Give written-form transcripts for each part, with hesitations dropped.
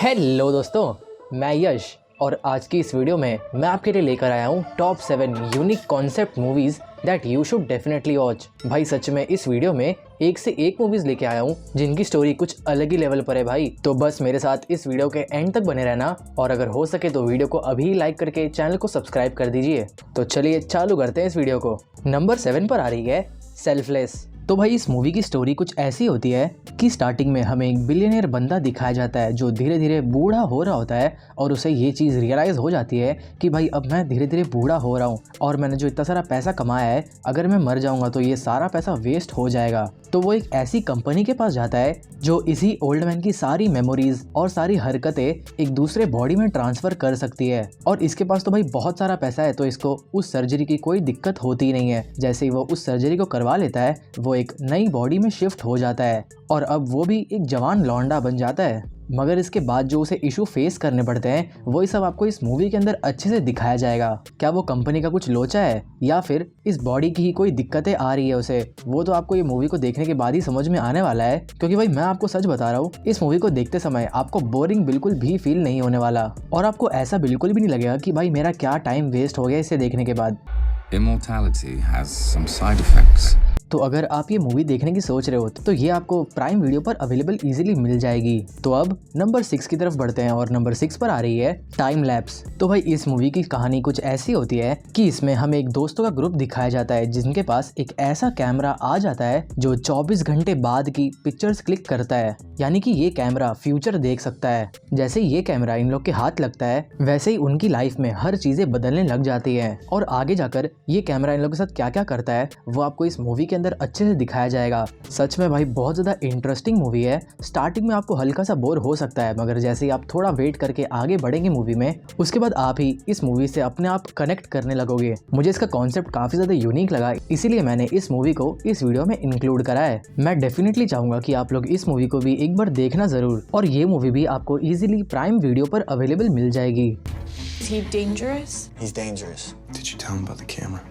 Hello दोस्तों, मैं यश और आज की इस वीडियो में मैं आपके लिए लेकर आया हूँ top 7 unique concept movies that you should definitely watch. भाई सच में इस वीडियो में एक से एक मूवीज़ लेके आया हूँ जिनकी स्टोरी कुछ अलग ही लेवल पर है भाई। तो बस मेरे साथ इस वीडियो के एंड तक बने रहना और अगर हो सके तो वीडियो को अभी लाइक करके चैनल को सब्सक्राइब कर दीजिए। तो चलिए चालू करते हैं इस वीडियो को। नंबर 7 पर आ रही है सेल्फलेस। तो भाई इस मूवी की स्टोरी कुछ ऐसी होती है कि स्टार्टिंग में हमें एक बिलियनियर बंदा दिखाया जाता है जो धीरे धीरे बूढ़ा हो रहा होता है और उसे ये चीज़ रियलाइज़ हो जाती है कि भाई अब मैं धीरे धीरे बूढ़ा हो रहा हूँ और मैंने जो इतना सारा पैसा कमाया है अगर मैं मर जाऊँगा तो ये सारा पैसा वेस्ट हो जाएगा। तो वो एक ऐसी कंपनी के पास जाता है जो इसी ओल्ड मैन की सारी मेमोरीज और सारी हरकतें एक दूसरे बॉडी में ट्रांसफ़र कर सकती है और इसके पास तो भाई बहुत सारा पैसा है तो इसको उस सर्जरी की कोई दिक्कत होती नहीं है। जैसे ही वो उस सर्जरी को करवा लेता है वो एक नई बॉडी में शिफ्ट हो जाता है और अब वो भी एक जवान लौंडा बन जाता है। मगर इसके बाद जो उसे इशू फेस करने पड़ते हैं वही सब आपको इस मूवी के अंदर अच्छे से दिखाया जाएगा। क्या वो कंपनी का कुछ लोचा है या फिर इस बॉडी की ही कोई दिक्कतें आ रही है उसे, वो तो आपको ये मूवी को देखने के बाद ही समझ में आने वाला है। क्योंकि भाई मैं आपको सच बता रहा हूँ, इस मूवी को देखते समय आपको बोरिंग बिल्कुल भी फील नहीं होने वाला और आपको ऐसा बिल्कुल भी नहीं लगेगा कि भाई मेरा क्या टाइम वेस्ट हो गया इसे देखने के बाद। Immortality has some side effects. तो अगर आप ये मूवी देखने की सोच रहे हो तो ये आपको प्राइम वीडियो पर अवेलेबल इजीली मिल जाएगी। तो अब नंबर 6 की तरफ बढ़ते हैं और नंबर 6 पर आ रही है टाइम लैप्स। तो भाई इस मूवी की कहानी कुछ ऐसी होती है कि इसमें हमें एक दोस्तों का ग्रुप दिखाया जाता है जिनके पास एक ऐसा कैमरा आ जाता है जो 24 घंटे बाद की पिक्चर्स क्लिक करता है। यानी कि ये कैमरा फ्यूचर देख सकता है। जैसे ये कैमरा इन लोग के हाथ लगता है वैसे ही उनकी लाइफ में हर चीजें बदलने लग जाती है और आगे जाकर ये कैमरा इन लोगों के साथ क्या क्या करता है वो आपको इस मूवी के अंदर अच्छे से दिखाया जाएगा। सच में भाई बहुत ज़्यादा इंटरेस्टिंग मूवी है। स्टार्टिंग में आपको हल्का सा बोर हो सकता है मगर जैसे ही आप थोड़ा वेट करके आगे बढ़ेंगे मूवी में उसके बाद आप ही इस मूवी से अपने आप कनेक्ट करने लगोगे। मुझे इसका कॉन्सेप्ट काफ़ी ज़्यादा यूनिक लगा इसीलिए मैंने इस मूवी को इस वीडियो में इंक्लूड करा है। मैं डेफिनेटली चाहूँगा कि आप लोग इस मूवी को भी एक बार देखना ज़रूर और ये मूवी भी आपको ईजिली प्राइम वीडियो पर अवेलेबल मिल जाएगी। Is he dangerous? He's dangerous. Did you tell him about the camera?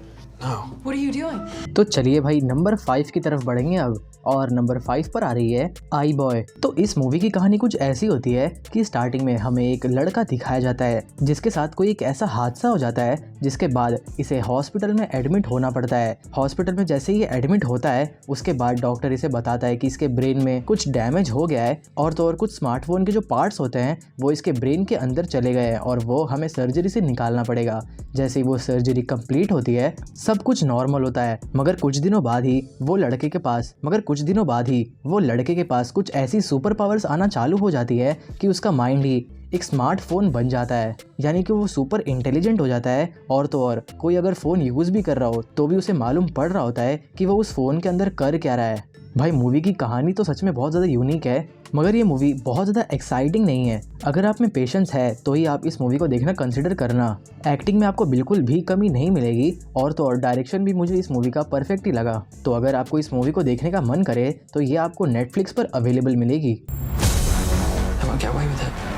No. What are you doing? तो चलिए भाई नंबर 5 की तरफ बढ़ेंगे अब और नंबर 5 पर आ रही है आई बॉय। तो इस मूवी की कहानी कुछ ऐसी होती है कि स्टार्टिंग में हमें एक लड़का दिखाया जाता है जिसके साथ कोई एक ऐसा हादसा हो जाता है जिसके बाद इसे हॉस्पिटल में एडमिट होना पड़ता है। हॉस्पिटल में जैसे ही एडमिट होता है उसके बाद डॉक्टर इसे बताता है कि इसके ब्रेन में कुछ डैमेज हो गया है और तो और कुछ स्मार्टफोन के जो पार्ट्स होते हैं वो इसके ब्रेन के अंदर चले गए हैं और वो हमें सर्जरी से निकालना पड़ेगा। जैसे ही वो सर्जरी कंप्लीट होती है सब कुछ नॉर्मल होता है मगर कुछ दिनों बाद ही वो लड़के के पास कुछ ऐसी सुपर पावर्स आना चालू हो जाती है कि उसका माइंड ही एक स्मार्टफोन बन जाता है। यानी कि वो सुपर इंटेलिजेंट हो जाता है और तो और कोई अगर फ़ोन यूज़ भी कर रहा हो तो भी उसे मालूम पड़ रहा होता है कि वो उस फ़ोन के अंदर कर क्या रहा है। भाई मूवी की कहानी तो सच में बहुत ज़्यादा यूनिक है मगर ये मूवी बहुत ज़्यादा एक्साइटिंग नहीं है। अगर आप में पेशेंस है तो ही आप इस मूवी को देखना कंसिडर करना। एक्टिंग में आपको बिल्कुल भी कमी नहीं मिलेगी और तो और डायरेक्शन भी मुझे इस मूवी का परफेक्ट ही लगा। तो अगर आपको इस मूवी को देखने का मन करे तो ये आपको नेटफ्लिक्स पर अवेलेबल मिलेगी। I won't get away with it.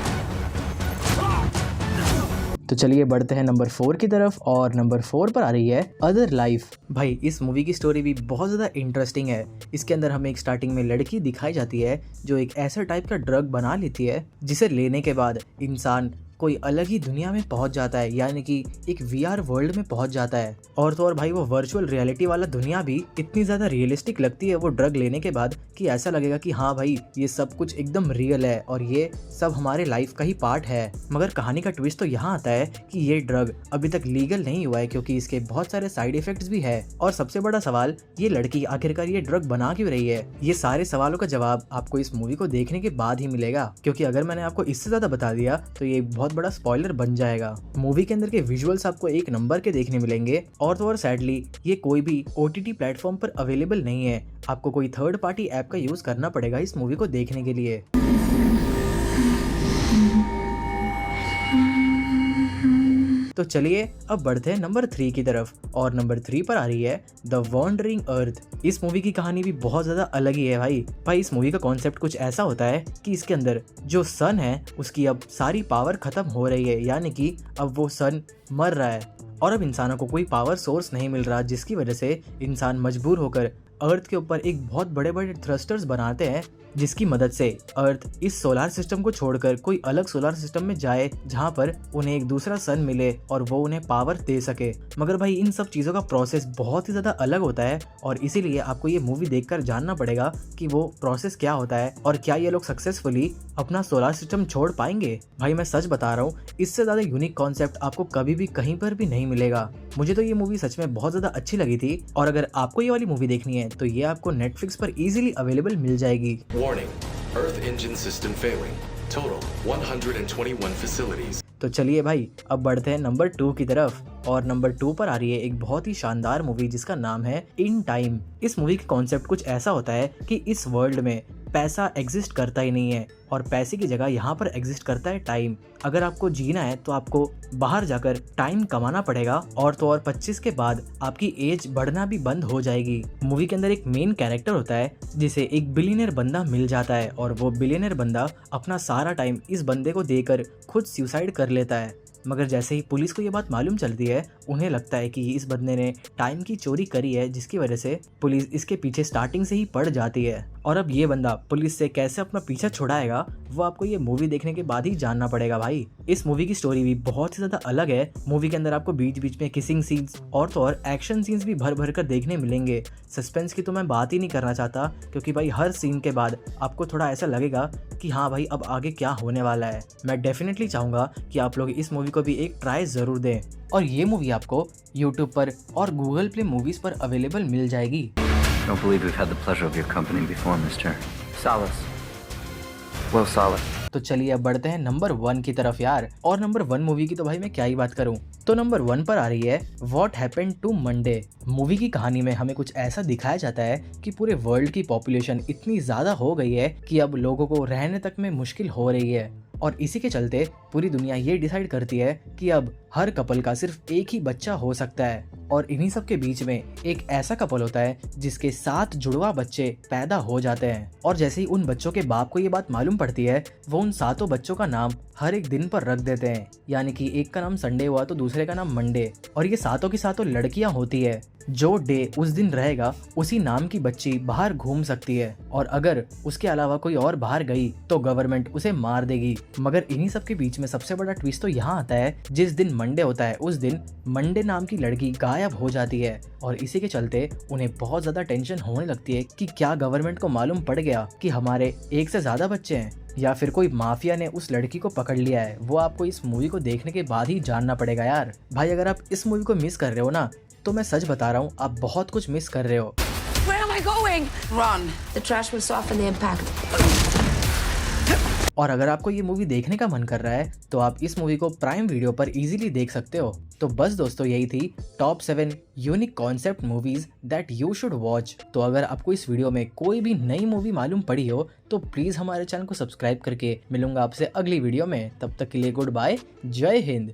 तो चलिए बढ़ते हैं नंबर 4 की तरफ और नंबर 4 पर आ रही है अदर लाइफ। भाई इस मूवी की स्टोरी भी बहुत ज़्यादा इंटरेस्टिंग है। इसके अंदर हमें एक स्टार्टिंग में लड़की दिखाई जाती है जो एक ऐसा टाइप का ड्रग बना लेती है जिसे लेने के बाद इंसान कोई अलग ही दुनिया में पहुंच जाता है। यानी कि एक VR वर्ल्ड में पहुंच जाता है और तो और भाई वो वर्चुअल रियलिटी वाला दुनिया भी इतनी ज़्यादा रियलिस्टिक लगती है वो ड्रग लेने के बाद कि ऐसा लगेगा कि हाँ भाई ये सब कुछ एकदम रियल है और ये सब हमारे लाइफ का ही पार्ट है। मगर कहानी का ट्विस्ट तो यहाँ आता है कि ये ड्रग अभी तक लीगल नहीं हुआ है क्योंकि इसके बहुत सारे साइड इफेक्ट्स भी है। और सबसे बड़ा सवाल, ये लड़की आखिरकार ये ड्रग बना क्यों रही है? ये सारे सवालों का जवाब आपको इस मूवी को देखने के बाद ही मिलेगा क्योंकि अगर मैंने आपको इससे ज़्यादा बता दिया तो ये बहुत बड़ा स्पॉइलर बन जाएगा। मूवी के अंदर के विजुअल्स आपको एक नंबर के देखने मिलेंगे और तो और सैडली ये कोई भी OTT प्लेटफॉर्म पर अवेलेबल नहीं है। आपको कोई थर्ड पार्टी ऐप का यूज करना पड़ेगा इस मूवी को देखने के लिए। तो चलिए अब बढ़ते हैं नंबर 3 की तरफ और नंबर 3 पर आ रही है द वॉन्डरिंग अर्थ। इस मूवी की कहानी भी बहुत ज़्यादा अलग ही है भाई इस मूवी का कॉन्सेप्ट कुछ ऐसा होता है कि इसके अंदर जो सन है उसकी अब सारी पावर खत्म हो रही है। यानी कि अब वो सन मर रहा है और अब इंसानों को कोई पावर सोर्स नहीं मिल रहा जिसकी वजह से इंसान मजबूर होकर अर्थ के ऊपर एक बहुत बड़े बड़े थ्रस्टर्स बनाते हैं जिसकी मदद से अर्थ इस सोलार सिस्टम को छोड़कर कोई अलग सोलार सिस्टम में जाए जहाँ पर उन्हें एक दूसरा सन मिले और वो उन्हें पावर दे सके। मगर भाई इन सब चीज़ों का प्रोसेस बहुत ही ज़्यादा अलग होता है और इसीलिए आपको ये मूवी देखकर जानना पड़ेगा कि वो प्रोसेस क्या होता है और क्या ये लोग सक्सेसफुली अपना सोलार सिस्टम छोड़ पाएंगे। भाई मैं सच बता रहा हूँ, इससे ज़्यादा यूनिक कॉन्सेप्ट आपको कभी भी कहीं पर भी नहीं मिलेगा। मुझे तो ये मूवी सच में बहुत ज़्यादा अच्छी लगी थी और अगर आपको ये वाली मूवी देखनी है तो ये आपको नेटफ्लिक्स पर इजीली अवेलेबल मिल जाएगी। Warning, Earth engine system failing. Total 121 facilities. तो चलिए भाई अब बढ़ते हैं नंबर 2 की तरफ और नंबर 2 पर आ रही है एक बहुत ही शानदार मूवी जिसका नाम है इन टाइम। इस मूवी का कॉन्सेप्ट कुछ ऐसा होता है कि इस वर्ल्ड में पैसा एग्जिस्ट करता ही नहीं है और पैसे की जगह यहाँ पर एग्जिस्ट करता है टाइम। अगर आपको जीना है तो आपको बाहर जाकर टाइम कमाना पड़ेगा और तो और 25 के बाद आपकी एज बढ़ना भी बंद हो जाएगी। मूवी के अंदर एक मेन कैरेक्टर होता है जिसे एक बिलियनर बंदा मिल जाता है और वो बिलियनर बंदा अपना सारा टाइम इस बंदे को देकर खुद सुसाइड कर लेता है। मगर जैसे ही पुलिस को ये बात मालूम चलती है उन्हें लगता है कि इस बंदे ने टाइम की चोरी करी है, जिसकी वजह से पुलिस इसके पीछे स्टार्टिंग से ही पड़ जाती है। और अब ये बंदा पुलिस से कैसे अपना पीछा छुड़ाएगा वो आपको ये मूवी देखने के बाद ही जानना पड़ेगा। भाई इस मूवी की स्टोरी भी बहुत ही ज़्यादा अलग है। मूवी के अंदर आपको बीच बीच में किसिंग सीन्स और तो और एक्शन सीन्स भी भर भर कर देखने मिलेंगे। सस्पेंस की तो मैं बात ही नहीं करना चाहता क्योंकि भाई हर सीन के बाद आपको थोड़ा ऐसा लगेगा कि हाँ भाई अब आगे क्या होने वाला है। मैं डेफिनेटली चाहूँगा कि आप लोग इस मूवी को भी एक ट्राई ज़रूर दें और ये मूवी आपको यूट्यूब पर और गूगल प्ले मूवीज़ पर अवेलेबल मिल जाएगी। Don't believe we've had the pleasure of your company before, Mr. Salas. Well, Salas. तो चलिए अब बढ़ते हैं नंबर 1 की तरफ यार। और नंबर 1 मूवी की तो भाई मैं क्या ही बात करूं। तो नंबर 1 पर आ रही है What Happened to Monday। Movie की कहानी में हमें कुछ ऐसा दिखाया जाता है कि पूरे वर्ल्ड की पॉपुलेशन इतनी ज़्यादा हो गई है कि अब लोगों को रहने तक में मुश्किल हो रही है और इसी के चलते पूरी दुनिया ये डिसाइड करती है कि अब हर कपल का सिर्फ एक ही बच्चा हो सकता है। और इन्हीं सब के बीच में एक ऐसा कपल होता है जिसके 7 जुड़वा बच्चे पैदा हो जाते हैं और जैसे ही उन बच्चों के बाप को ये बात मालूम पड़ती है वो उन 7 बच्चों का नाम हर एक दिन पर रख देते हैं। यानी कि एक का नाम संडे हुआ तो दूसरे का नाम मंडे और ये 7 की 7 लड़कियां होती है। जो डे उस दिन रहेगा उसी नाम की बच्ची बाहर घूम सकती है और अगर उसके अलावा कोई और बाहर गई तो गवर्नमेंट उसे मार देगी। मगर इन्हीं सब के बीच में सबसे बड़ा ट्विस्ट तो यहाँ आता है जिस दिन मंडे होता है उस दिन मंडे नाम की लड़की गायब हो जाती है और इसी के चलते उन्हें बहुत ज्यादा टेंशन होने लगती है कि क्या गवर्नमेंट को मालूम पड़ गया कि हमारे एक से ज्यादा बच्चे हैं या फिर कोई माफिया ने उस लड़की को पकड़ लिया है। वो आपको इस मूवी को देखने के बाद ही जानना पड़ेगा यार। भाई अगर आप इस मूवी को मिस कर रहे हो ना तो मैं सच बता रहा हूँ आप बहुत कुछ मिस कर रहे हो। Where am I going? Run. The trash will soften the impact. और अगर आपको ये मूवी देखने का मन कर रहा है तो आप इस मूवी को प्राइम वीडियो पर इजीली देख सकते हो। तो बस दोस्तों यही थी top 7 unique concept movies that you should watch. तो अगर आपको इस वीडियो में कोई भी नई मूवी मालूम पड़ी हो तो प्लीज हमारे चैनल को सब्सक्राइब करके मिलूंगा आपसे अगली वीडियो में। तब तक के लिए गुड बाय, जय हिंद।